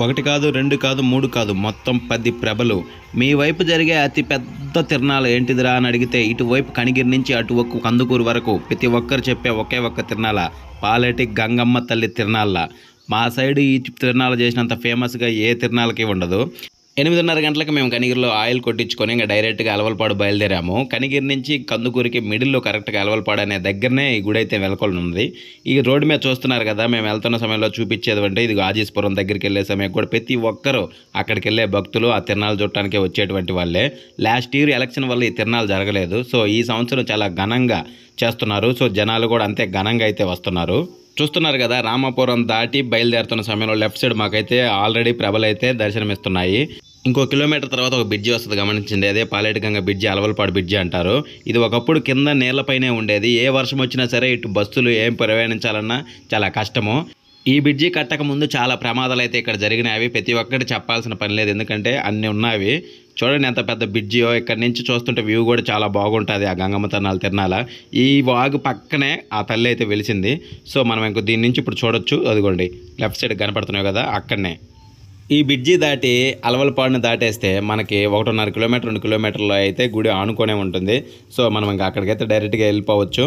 ఒకటి కాదు, రెండు కాదు, మూడు కాదు, మొత్తం 10 ప్రభలు. మీ వైపు జరిగే అతి పెద్ద తిరణాలు ఏంటిదిరా అని అడిగితే ఇటువైపు కనిగిరి నుంచి అటువైపు కందుకూరు వరకు ప్రతి ఒక్కరు చెప్పే ఒకే ఒక్క తిరణాల పాలేటి గంగమ్మ తల్లి తిరణాల. మా సైడ్ ఈ తిరణాలు చేసినంత ఫేమస్గా ఏ తిరణాలకి ఉండదు. 8:30 గంటలకు మేము కనిగిరిలో ఆయిల్ కొట్టించుకొని ఇంకా డైరెక్ట్గా అలవలపాడు బయలుదేరాము. కనిగిరి నుంచి కందుకూరికి మిడిల్లో కరెక్ట్గా అలవలపాడు అనే దగ్గరనే ఈ గుడి అయితే వెలకొల్ని ఉంది. ఈ రోడ్డు మీద చూస్తున్నారు కదా, మేము వెళ్తున్న సమయంలో చూపించేది అంటే ఇది ఆజీస్పురం దగ్గరికి వెళ్ళే సమయం కూడా ప్రతి ఒక్కరూ అక్కడికి వెళ్ళే భక్తులు ఆ తిరణాలు చూడటానికి వచ్చేటువంటి వాళ్ళే. లాస్ట్ ఇయర్ ఎలక్షన్ వల్ల ఈ తిరణాలు జరగలేదు. సో ఈ సంవత్సరం చాలా ఘనంగా చేస్తున్నారు. సో జనాలు కూడా అంతే ఘనంగా అయితే వస్తున్నారు. చూస్తున్నారు కదా, రామాపురం దాటి బయలుదేరుతున్న సమయంలో లెఫ్ట్ సైడ్ మాకైతే ఆల్రెడీ ప్రభలు అయితే దర్శనమిస్తున్నాయి. ఇంకో కిలోమీటర్ తర్వాత ఒక బ్రిడ్జి వస్తుంది, గమనించండి. అదే పాలేటి గంగ బ్రిడ్జి, అలవలపాడు బ్రిడ్జి అంటారు. ఇది ఒకప్పుడు కింద నీళ్లపైనే ఉండేది. ఏ వర్షం వచ్చినా సరే ఇటు బస్సులు ఏం ప్రయాణించాలన్నా చాలా కష్టము. ఈ బ్రిడ్జి కట్టక ముందు చాలా ప్రమాదాలు అయితే ఇక్కడ జరిగినాయి. ప్రతి ఒక్కటి చెప్పాల్సిన పని లేదు, ఎందుకంటే అన్నీ ఉన్నాయి. చూడండి ఎంత పెద్ద బ్రిడ్జియో. ఇక్కడ నుంచి చూస్తుంటే వ్యూ కూడా చాలా బాగుంటుంది. ఆ గంగమ్మ తిరణాల ఈ వాగు పక్కనే ఆ తల్లి అయితే వెలిసింది. సో మనం ఇంకో దీని నుంచి ఇప్పుడు చూడొచ్చు. అదిగోండి లెఫ్ట్ సైడ్ కనపడుతున్నాయి కదా, అక్కడనే ఈ బ్రిడ్జి దాటి అలవలపాడుని దాటేస్తే మనకి 1.5 కిలోమీటర్ 2 కిలోమీటర్లో అయితే గుడి ఆనుకొనే ఉంటుంది. సో మనం ఇంకా అక్కడికైతే డైరెక్ట్గా వెళ్ళిపోవచ్చు.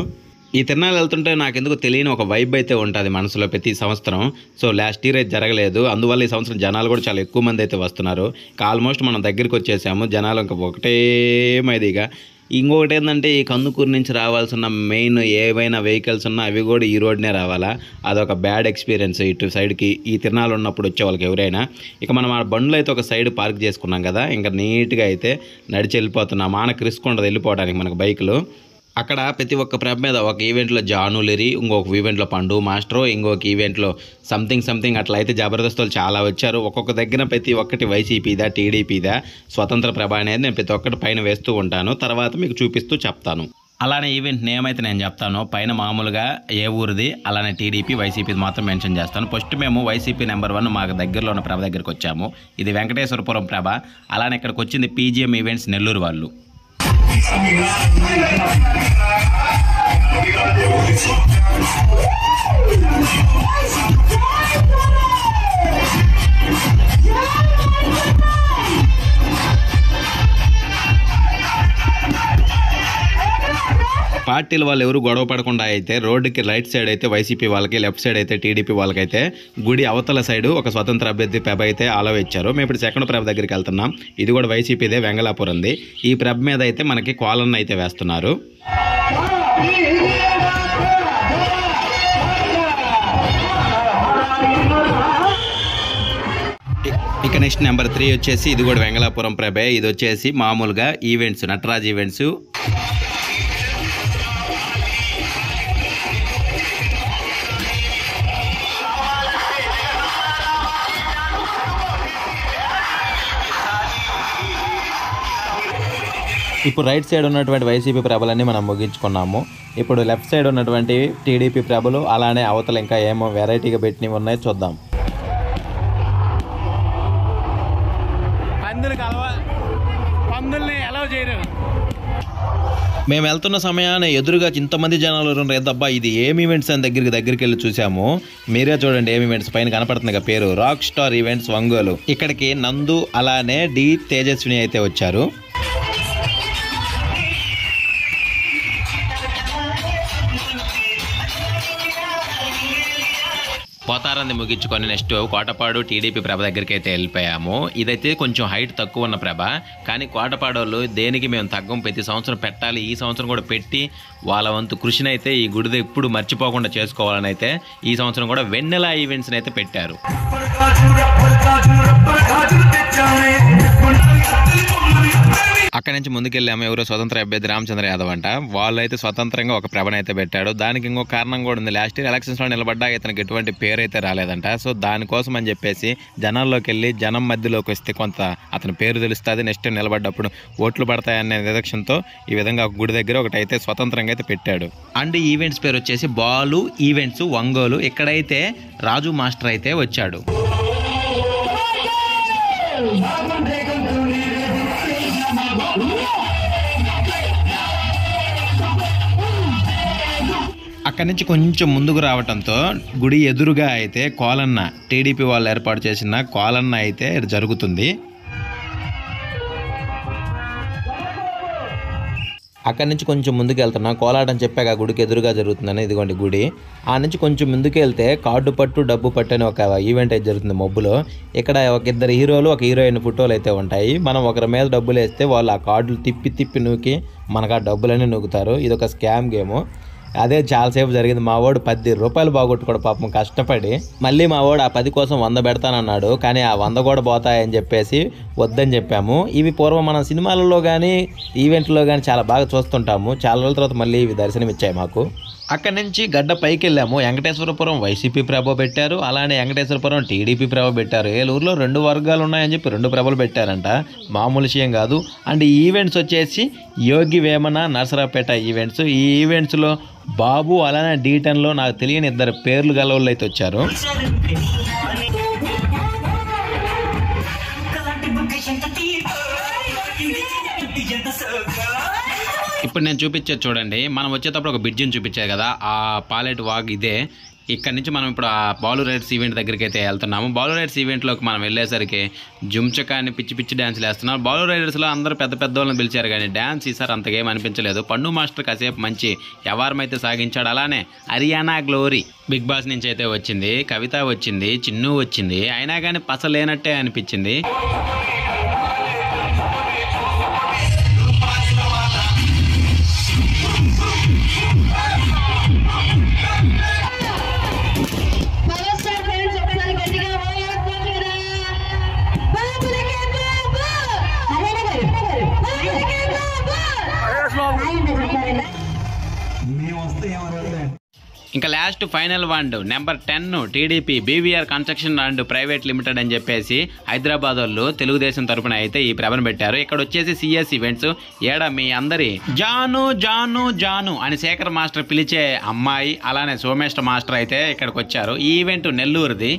ఈ తిరణాలు వెళ్తుంటే నాకు ఎందుకు తెలియని ఒక వైబ్ అయితే ఉంటుంది మనసులో ప్రతి సంవత్సరం. సో లాస్ట్ ఇయర్ అయితే జరగలేదు, అందువల్ల ఈ సంవత్సరం జనాలు కూడా చాలా ఎక్కువ మంది అయితే వస్తున్నారు. ఆల్మోస్ట్ మనం దగ్గరికి వచ్చేసాము. జనాలు ఇంకా ఒకటే మైదిగా. ఇంకొకటి ఏంటంటే ఈ కందుకూరు నుంచి రావాల్సిన మెయిన్ ఏవైనా వెహికల్స్ ఉన్నా అవి కూడా ఈ రోడ్నే రావాలా. అదొక బ్యాడ్ ఎక్స్పీరియన్స్ ఇటు సైడ్కి ఈ తిరణాలు ఉన్నప్పుడు వచ్చే వాళ్ళకి ఎవరైనా. ఇక మనం ఆ బండ్లు అయితే ఒక సైడ్ పార్క్ చేసుకున్నాం కదా, ఇంకా నీట్గా అయితే నడిచి వెళ్ళిపోతున్నాం. మనకు రిస్క్ ఉండదు వెళ్ళిపోవడానికి మనకు బైకులు. అక్కడ ప్రతి ఒక్క ప్రభ మీద ఒక ఈవెంట్లో జానులరి, ఇంకొక ఈవెంట్లో పండు మాస్టర్, ఇంకొక ఈవెంట్లో సంథింగ్ అట్లా అయితే జబర్దస్తులు చాలా వచ్చారు. ఒక్కొక్క దగ్గర ప్రతి ఒక్కటి వైసీపీదా టీడీపీదా స్వతంత్ర ప్రభ అనేది నేను ప్రతి ఒక్కటి పైన వేస్తూ ఉంటాను, తర్వాత మీకు చూపిస్తూ చెప్తాను. అలానే ఈవెంట్ నేమ్ అయితే నేను చెప్తాను. పైన మామూలుగా ఏ ఊరిది, అలానే టీడీపీ వైసీపీది మాత్రం మెన్షన్ చేస్తాను. ఫస్ట్ మేము వైసీపీ నెంబర్ 1 మాకు దగ్గరలో ఉన్న ప్రభ దగ్గరికి వచ్చాము. ఇది వెంకటేశ్వరపురం ప్రభ. అలానే ఇక్కడికి వచ్చింది పీజీఎం ఈవెంట్స్ నెల్లూరు వాళ్ళు. పార్టీల వాళ్ళు ఎవరు గొడవ పడకుండా అయితే రోడ్డుకి రైట్ సైడ్ అయితే వైసీపీ వాళ్ళకి, లెఫ్ట్ సైడ్ అయితే టీడీపీ వాళ్ళకైతే గుడి అవతల సైడు ఒక స్వతంత్ర అభ్యర్థి ప్రభ అయితే అలవ్ ఇచ్చారు. మేము ఇప్పుడు సెకండ్ ప్రభ దగ్గరికి వెళ్తున్నాం. ఇది కూడా వైసీపీదే, వెంగళాపురంది. ఈ ప్రభ మీద అయితే మనకి కోలన్న అయితే వేస్తున్నారు. ఇక నెక్స్ట్ నెంబర్ 3 వచ్చేసి ఇది కూడా వెంగళాపురం ప్రభే. ఇది వచ్చేసి మామూలుగా ఈవెంట్స్, నటరాజ్ ఈవెంట్స్. ఇప్పుడు రైట్ సైడ్ ఉన్నటువంటి వైసీపీ ప్రభలన్నీ మనం ముగించుకున్నాము. ఇప్పుడు లెఫ్ట్ సైడ్ ఉన్నటువంటి టీడీపీ ప్రభలు, అలానే అవతల ఇంకా ఏమో వెరైటీగా పెట్టినవి ఉన్నాయి, చూద్దాం. మేము వెళ్తున్న సమయాన్ని ఎదురుగా ఇంతమంది జనాలు రేదబ్బా ఇది ఏం ఈవెంట్స్ అని దగ్గరికి వెళ్ళి చూసాము. మీరే చూడండి ఏం ఈవెంట్స్ పైన కనపడుతుంది పేరు, రాక్ స్టార్ ఈవెంట్స్ ఒంగోలు. ఇక్కడికి నందు అలానే డి తేజస్విని అయితే వచ్చారు. పోతారంది ముగించుకొని నెక్స్ట్ కోటపాడు టీడీపీ ప్రభ దగ్గరికి అయితే వెళ్ళిపోయాము. ఇదైతే కొంచెం హైట్ తక్కువ ఉన్న ప్రభ, కానీ కోటపాడు వాళ్ళు దేనికి మేము తగ్గం, ప్రతి సంవత్సరం పెట్టాలి, ఈ సంవత్సరం కూడా పెట్టి వాళ్ళ వంతు కృషిని అయితే ఈ గుడిది ఎప్పుడు మర్చిపోకుండా చేసుకోవాలని అయితే ఈ సంవత్సరం కూడా వెన్నెల ఈవెంట్స్ని అయితే పెట్టారు. అక్కడి నుంచి ముందుకెళ్ళాము. ఎవరో స్వతంత్ర అభ్యర్థి రామచంద్ర యాదవ్ అంట, వాళ్ళు అయితే స్వతంత్రంగా ఒక ప్రభను అయితే పెట్టాడు. దానికి ఇంకొక కారణం కూడా ఉంది. లాస్ట్ ఇయర్ ఎలక్షన్స్లో నిలబడ్డా ఇతనికి ఎటువంటి పేరు అయితే రాలేదంట. సో దానికోసం అని చెప్పేసి జనాల్లోకి వెళ్ళి జనం మధ్యలోకి వస్తే కొంత అతని పేరు తెలుస్తుంది, నెక్స్ట్ టైం నిలబడ్డప్పుడు ఓట్లు పడతాయనే నిదక్షంతో ఈ విధంగా ఒక గుడి దగ్గర ఒకటి అయితే స్వతంత్రంగా అయితే పెట్టాడు. అండ్ ఈవెంట్స్ పేరు వచ్చేసి బాలు ఈవెంట్స్ ఒంగోలు. ఇక్కడైతే రాజు మాస్టర్ అయితే వచ్చాడు. అక్కడి నుంచి కొంచెం ముందుకు రావడంతో గుడి ఎదురుగా అయితే కోలన్న టీడీపీ వాళ్ళు ఏర్పాటు చేసిన కోలన్న అయితే జరుగుతుంది. అక్కడి నుంచి కొంచెం ముందుకు వెళ్తున్నా, కోలాటం చెప్పాక గుడికి ఎదురుగా జరుగుతుందని. ఇదిగోండి గుడి. ఆ నుంచి కొంచెం ముందుకు వెళ్తే కార్డు పట్టు డబ్బు పట్టు అని ఒక ఈవెంట్ అయితే జరుగుతుంది మబ్బులో. ఇక్కడ ఒక ఇద్దరు హీరోలు ఒక హీరోయిన్ ఫోటోలు అయితే ఉంటాయి. మనం ఒకరి మీద డబ్బులు వేస్తే వాళ్ళు ఆ కార్డులు తిప్పి తిప్పి నూకి మనకు ఆ డబ్బులన్నీ నూకుతారు. ఇది ఒక స్కామ్ గేమ్. అదే చాలాసేపు జరిగింది. మా వాడు 10 రూపాయలు బాగొట్టుకోడు పాపం కష్టపడి. మళ్ళీ మా వాడు ఆ 10 కోసం 100 పెడతానన్నాడు. కానీ ఆ 100 కూడా పోతాయని చెప్పేసి వద్దని చెప్పాము. ఇవి పూర్వం మనం సినిమాలలో కానీ ఈవెంట్లో కానీ చాలా బాగా చూస్తుంటాము. చాలా రోజుల తర్వాత మళ్ళీ ఇవి దర్శనమిచ్చాయి మాకు. అక్కడి నుంచి గడ్డ పైకి వెళ్ళాము. వెంకటేశ్వరపురం వైసీపీ ప్రభ పెట్టారు, అలానే వెంకటేశ్వరపురం టీడీపీ ప్రభ పెట్టారు. ఏలూరులో 2 వర్గాలు ఉన్నాయని చెప్పి 2 ప్రభలు పెట్టారంట. మామూలు విషయం కాదు. అండ్ ఈ ఈవెంట్స్ వచ్చేసి యోగి వేమన నరసరావుపేట ఈవెంట్స్. ఈ ఈవెంట్స్లో బాబు అలానే D10లో నాకు తెలియని 2 పేర్లు గలవాళ్ళు అయితే వచ్చారు. ఇప్పుడు నేను చూపించేది చూడండి. మనం వచ్చేటప్పుడు ఒక బ్రిడ్జిని చూపించారు కదా, ఆ పాలెట్ వాగ్ ఇదే. ఇక్కడ నుంచి మనం ఇప్పుడు ఆ బాలు రైడ్స్ ఈవెంట్ దగ్గరికి అయితే వెళ్తున్నాము. బాలు రైడ్స్ ఈవెంట్లోకి మనం వెళ్ళేసరికి జుంచకాని పిచ్చి పిచ్చి డ్యాన్స్లు వేస్తున్నారు. బాలు రైడర్స్లో అందరూ పెద్ద పెద్ద వాళ్ళని పిలిచారు కానీ డ్యాన్స్ ఈసారి అంతకేం అనిపించలేదు. పండు మాస్టర్ కాసేపు మంచి వ్యవహారం అయితే సాగించాడు. అలానే హరియానా గ్లోరీ బిగ్ బాస్ నుంచి అయితే వచ్చింది, కవిత వచ్చింది, చిన్ను వచ్చింది. అయినా కానీ పస లేనట్టే అనిపించింది. ఇంకా last final one number 10 TDP BVR construction and private limited అని చెప్పేసి హైదరాబాద్ వాళ్ళు తెలుగుదేశం తరపున అయితే ఈ ప్రభను పెట్టారు. ఇక్కడ వచ్చేసి సిఎస్ ఈవెంట్స్. ఏడా మీ అందరి జాను జాను జాను అని శేఖర్ మాస్టర్ పిలిచే అమ్మాయి అలానే సోమేశ్వర మాస్టర్ అయితే ఇక్కడికి వచ్చారు. ఈ ఈవెంట్ నెల్లూరుది.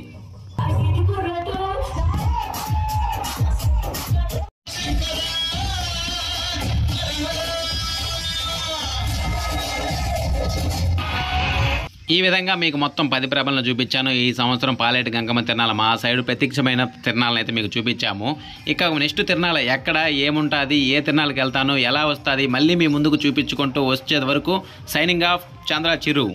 ఈ విధంగా మీకు మొత్తం 10 ప్రభలను చూపించాను. ఈ సంవత్సరం పాలేటి గంగమ్మ తిరణాల మా సైడ్ ప్రత్యక్షమైన తిరణాలను అయితే మీకు చూపించాము. ఇక నెక్స్ట్ తిరణాల ఎక్కడ ఏముంటుంది, ఏ తిరణాలకు వెళ్తాను, ఎలా వస్తుంది, మళ్ళీ మీ ముందుకు చూపించుకుంటూ వచ్చే వరకు సైనింగ్ ఆఫ్ చంద్ర చిరు.